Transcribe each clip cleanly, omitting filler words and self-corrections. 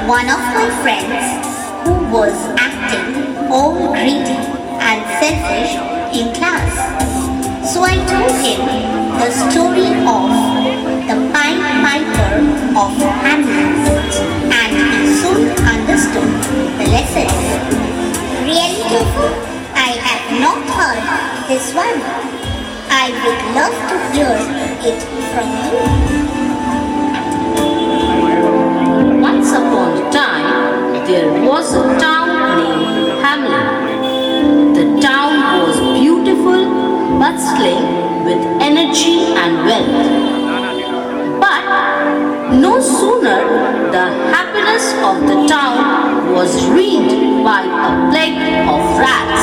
one of my friends who was acting all greedy and selfish in class. So I told him the story of the Pied Piper of Hamelin, and he soon understood the lesson. Really, Tagore? I have not heard this one. I would love to hear it from you. Once upon a time, there was a town named Hamelin. The town was beautiful, bustling with energy and wealth. But no sooner the happiness of the town was ruined by a plague of rats.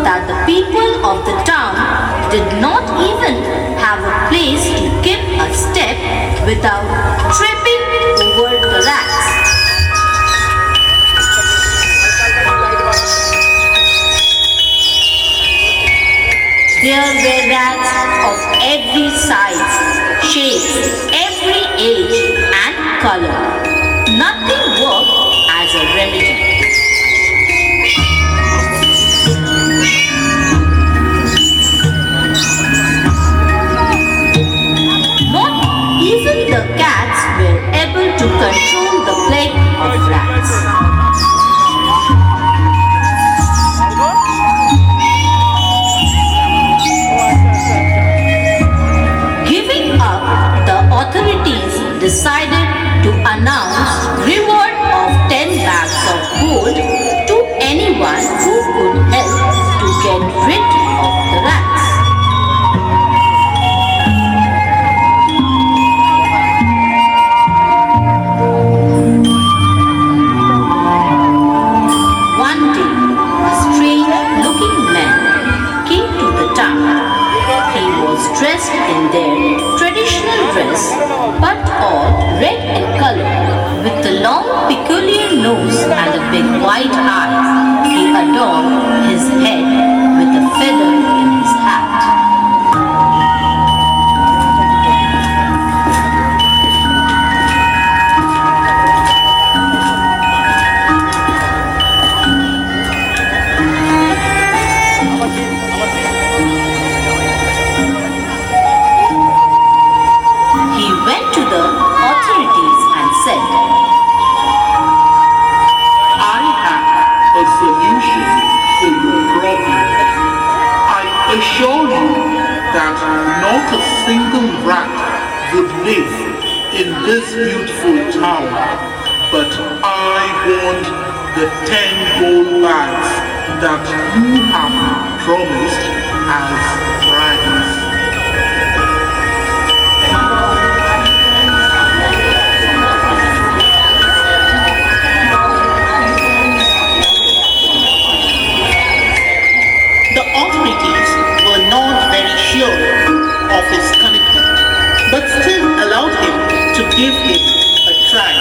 That the people of the town did not even have a place to keep a step without tripping over the rats. There were rats of every size, shape, every age and color. Nothing worked as a remedy. Even the cats were able to control the plague of rats. Giving up, the authorities decided to announce reward of 10 bags of gold to anyone who could help to get rid of the rats. Dressed in their traditional dress, but all red in color, with a long peculiar nose and a big white eye. He adorned his head with a feather in his hat. Assure you that not a single rat would live in this beautiful town, but I want the 10 gold bags that you have promised as bribes. Of his commitment, but still allowed him to give it a try,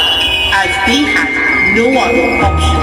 as they had no other option.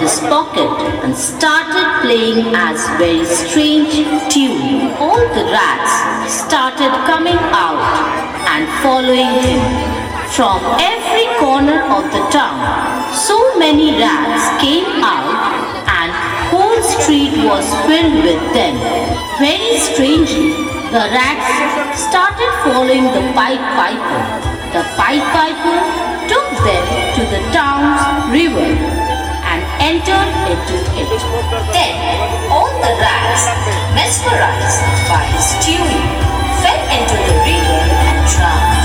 his pocket and started playing as very strange tune. All the rats started coming out and following him. From every corner of the town, so many rats came out and whole street was filled with them. Very strangely, the rats started following the Pied Piper. The Pied Piper took them to the town's river and entered into it. Then all the rats, mesmerized by his tune, fell into the river and drowned.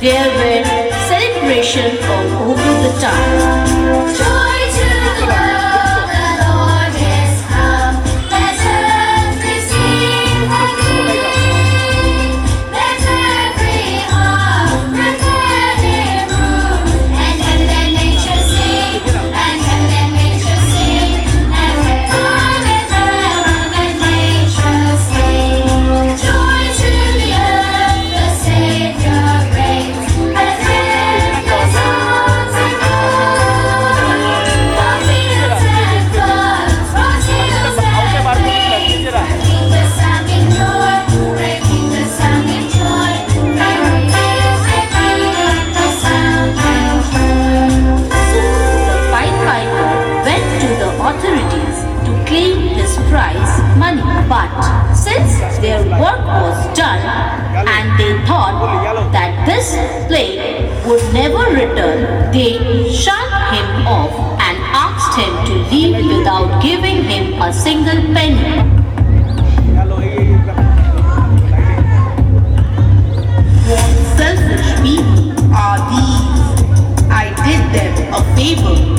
There were celebrations all over the town. Joy to the world, the Lord is come. Let earth receive her King. Let every heart prepare their room. And let nature sing, and let nature sing. And let God and heaven and nature sing. Joy to the earth, the Savior reigns. Let heaven the songs and gold. For fields and floods, for hills and plains. Breaking the sounding joy, breaking the sounding joy. Every hill and the sounding joy. Soon the Pied Piper went to the authorities to claim his prize money. But since their work was done and they thought that this plague would never return, they shunned him off and asked him to leave without giving him a single penny. What selfish people are these? I did them a favor